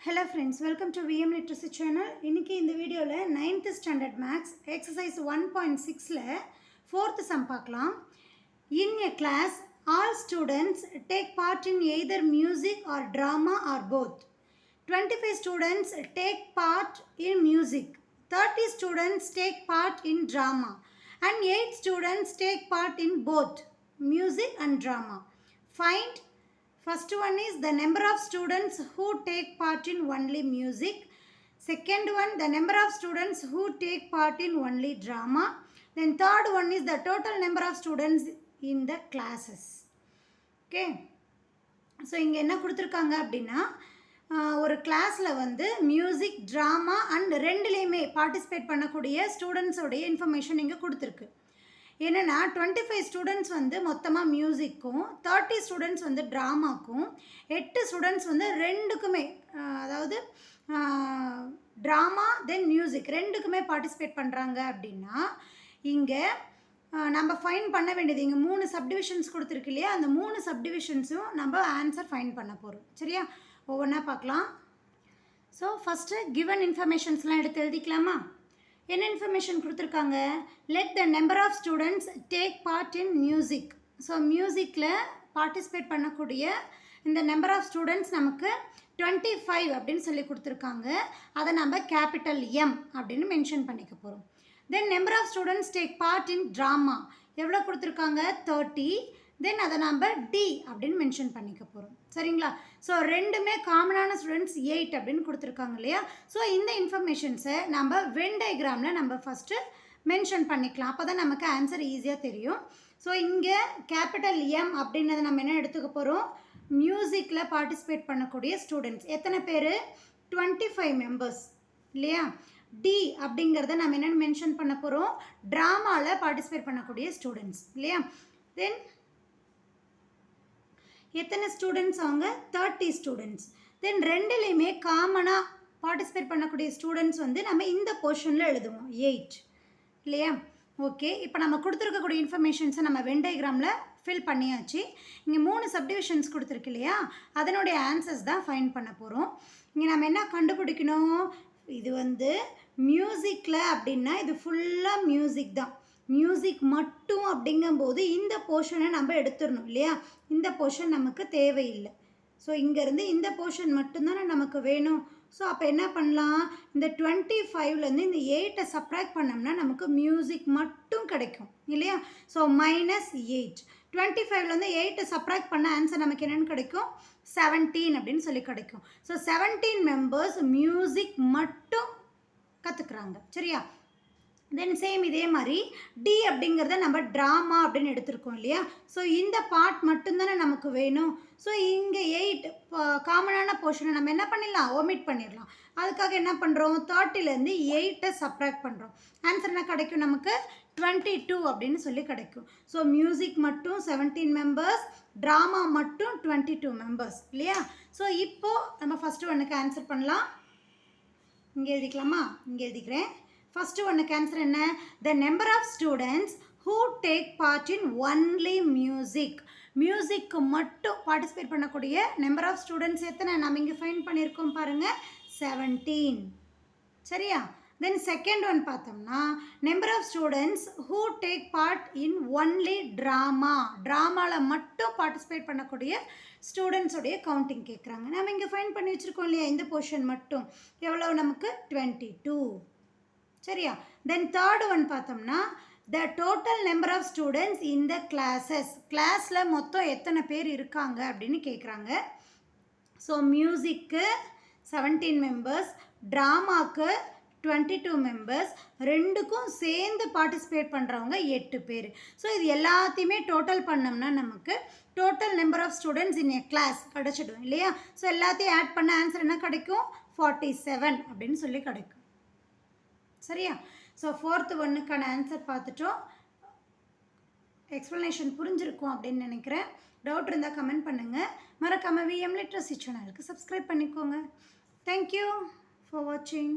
Hello friends, welcome to VM Literacy channel. இன்னைக்கு இந்த வீடியோல 9th standard maths exercise 1.6ல 4th sum பார்க்கலாம். In a class, all students take part in either music or drama or both. 25 students take part in music. 30 students take part in drama and 8 students take part in both music and drama. Find First one is the number of students who take part in only music. Second one, the number of students who take part in only drama. Then third one is the total number of students in the classes. Okay. So, இங்கே என்ன கொடுத்துருக்காங்க அப்படின்னா ஒரு கிளாஸில் வந்து music drama and ரெண்டுலேயுமே participate பண்ணக்கூடிய ஸ்டூடெண்ட்ஸோடைய information இங்கே கொடுத்துருக்கு. என்னென்னா 25 ஸ்டூடெண்ட்ஸ் வந்து மொத்தமாக மியூசிக்கும் 30 ஸ்டூடெண்ட்ஸ் வந்து ட்ராமாக்கும் 8 ஸ்டூடெண்ட்ஸ் வந்து ரெண்டுக்குமே அதாவது ட்ராமா தென் மியூசிக் ரெண்டுக்குமே பார்ட்டிசிபேட் பண்ணுறாங்க அப்படின்னா இங்கே நம்ம ஃபைன் பண்ண வேண்டியது இங்கே 3 சப்டிவிஷன்ஸ் கொடுத்துருக்கு இல்லையா, அந்த 3 சப்டிவிஷன்ஸும் நம்ம ஆன்சர் ஃபைன் பண்ண போகிறோம். சரியா, ஒவ்வொன்றா பார்க்கலாம். ஸோ ஃபஸ்ட்டு கிவன் இன்ஃபர்மேஷன்ஸ்லாம் எடுத்து எழுதிக்கலாமா? என்ன இன்ஃபர்மேஷன் கொடுத்துருக்காங்க? Let the number of students take part in music. So மியூசிக்கில் பார்ட்டிசிபேட் பண்ணக்கூடிய இந்த நம்பர் ஆஃப் ஸ்டூடெண்ட்ஸ் நமக்கு 25 அப்படின்னு சொல்லி கொடுத்துருக்காங்க. அதை நம்ம கேபிட்டல் எம் அப்படின்னு மென்ஷன் பண்ணிக்க போகிறோம். Then number of students take part in drama எவ்வளோ கொடுத்துருக்காங்க? 30. தென் அதை நம்ம டி அப்படின்னு மென்ஷன் பண்ணிக்க போகிறோம். சரிங்களா? ஸோ ரெண்டுமே காமனான ஸ்டூடெண்ட்ஸ் 8 அப்படின்னு கொடுத்துருக்காங்க இல்லையா. ஸோ இந்த இன்ஃபர்மேஷன்ஸை நம்ம வென் டயக்ராமில் நம்ம ஃபஸ்ட்டு மென்ஷன் பண்ணிக்கலாம். அப்போ தான் நமக்கு ஆன்சர் ஈஸியாக தெரியும். ஸோ இங்கே கேபிட்டல் எம் அப்படின்றத நம்ம என்ன எடுத்துக்க போகிறோம்? மியூசிக்கில் பார்ட்டிசிபேட் பண்ணக்கூடிய ஸ்டூடெண்ட்ஸ் எத்தனை பேர்? 25 மெம்பர்ஸ் இல்லையா. டி அப்படிங்கிறத நம்ம என்னென்னு மென்ஷன் பண்ண போகிறோம்? ட்ராமாவில் பார்ட்டிசிபேட் பண்ணக்கூடிய ஸ்டூடெண்ட்ஸ் இல்லையா. தென் எத்தனை ஸ்டூடெண்ட்ஸ்? அவங்க 30 ஸ்டூடெண்ட்ஸ். தென் ரெண்டுலேயுமே காமனாக பார்ட்டிசிபேட் பண்ணக்கூடிய ஸ்டூடெண்ட்ஸ் வந்து நம்ம இந்த போர்ஷனில் எழுதுவோம் 8 இல்லையா. ஓகே, இப்போ நம்ம கொடுத்துருக்கக்கூடிய இன்ஃபர்மேஷன்ஸை நம்ம வென் டயக்ராமில் ஃபில் பண்ணியாச்சு. இங்கே 3 சப்டிவிஷன்ஸ் கொடுத்துருக்கு இல்லையா, அதனுடைய ஆன்சர்ஸ் தான் ஃபைன் பண்ண போகிறோம். இங்கே நம்ம என்ன கண்டுபிடிக்கணும்? இது வந்து மியூசிக்கில் அப்படின்னா இது ஃபுல்லாக மியூசிக் தான். மியூசிக் மட்டும் அப்படிங்கும்போது இந்த போர்ஷனை நம்ம எடுத்துடணும் இல்லையா. இந்த போர்ஷன் நமக்கு தேவையில்லை. ஸோ இங்கேருந்து இந்த போர்ஷன் மட்டும்தானே நமக்கு வேணும். ஸோ அப்போ என்ன பண்ணலாம்? இந்த 25லேருந்து இந்த 8 சப்ராக்ட் பண்ணோம்னா நமக்கு மியூசிக் மட்டும் கிடைக்கும் இல்லையா. ஸோ -8. 25லேருந்து 8 சப்ராக்ட் பண்ண ஆன்சர் நமக்கு என்னென்னு கிடைக்கும்? 17 அப்படின்னு சொல்லி கிடைக்கும். ஸோ 17 மெம்பர்ஸ் மியூசிக் மட்டும் கற்றுக்குறாங்க. சரியா. தென் சேம் இதே மாதிரி டி அப்படிங்கிறத நம்ம ட்ராமா அப்படின்னு எடுத்திருக்கோம் இல்லையா. ஸோ இந்த பார்ட் மட்டும்தானே நமக்கு வேணும். ஸோ இங்கே 8 காமனான போர்ஷனை நம்ம என்ன பண்ணிடலாம்? ஒமிட் பண்ணிடலாம். அதுக்காக என்ன பண்ணுறோம்? 30லேருந்து 8 சப்ராக்ட் பண்ணுறோம். ஆன்சர் என்ன கிடைக்கும் நமக்கு? 22 அப்படின்னு சொல்லி கிடைக்கும். ஸோ மியூசிக் மட்டும் 17 மெம்பர்ஸ், ட்ராமா மட்டும் 22 மெம்பர்ஸ் இல்லையா. ஸோ இப்போது நம்ம ஃபஸ்ட்டு ஒன்றுக்கு ஆன்சர் பண்ணலாம். இங்கே எழுதிக்கலாமா? இங்கே எழுதிக்கிறேன். ஃபஸ்ட்டு ஒன்றுக்கு ஆன்சர் என்ன? The number of students who take part in only music. மியூசிக்கு மட்டும் பார்ட்டிசிபேட் பண்ணக்கூடிய நம்பர் ஆஃப் ஸ்டூடெண்ட்ஸ் எத்தனை நம்ம இங்கே ஃபைன் பண்ணியிருக்கோம் பாருங்கள், 17. சரியா. தென் செகண்ட் ஒன் பார்த்தோம்னா number of students who take part in only drama. ட்ராமாவில் மட்டும் பார்ட்டிசிபேட் பண்ணக்கூடிய ஸ்டூடெண்ட்ஸோடைய கவுண்டிங் கேட்குறாங்க. நம்ம இங்கே ஃபைன் பண்ணி வச்சுருக்கோம் இல்லையா, இந்த போர்ஷன் மட்டும் எவ்வளோ நமக்கு? 22. சரியா. தென் தேர்ட் ஒன் பார்த்தோம்னா the total number of students in the classes. கிளாஸில் மொத்தம் எத்தனை பேர் இருக்காங்க அப்படின்னு கேட்குறாங்க. ஸோ மியூசிக்கு 17 மெம்பர்ஸ், ட்ராமாவுக்கு 22 மெம்பர்ஸ், ரெண்டுக்கும் சேர்ந்து பார்ட்டிசிபேட் பண்ணுறவங்க 8 பேர். ஸோ இது எல்லாத்தையுமே டோட்டல் பண்ணோம்னா நமக்கு total number of students in a class கிடச்சிடும் இல்லையா. ஸோ எல்லாத்தையும் ஆட் பண்ண ஆன்சர் என்ன கிடைக்கும்? 47 அப்படின்னு சொல்லி கிடைக்கும். சரியா. ஸோ 4th ஒன்றுக்கான ஆன்சர் பார்த்துட்டோம். எக்ஸ்ப்ளனேஷன் புரிஞ்சிருக்கும் அப்படின்னு நினைக்கிறேன். டவுட் இருந்தால் கமெண்ட் பண்ணுங்கள். மறக்காமல் VM லிட்ரஸி சேனலுக்கு சப்ஸ்கிரைப் பண்ணிக்கோங்க. தேங்க்யூ ஃபார் வாட்சிங்.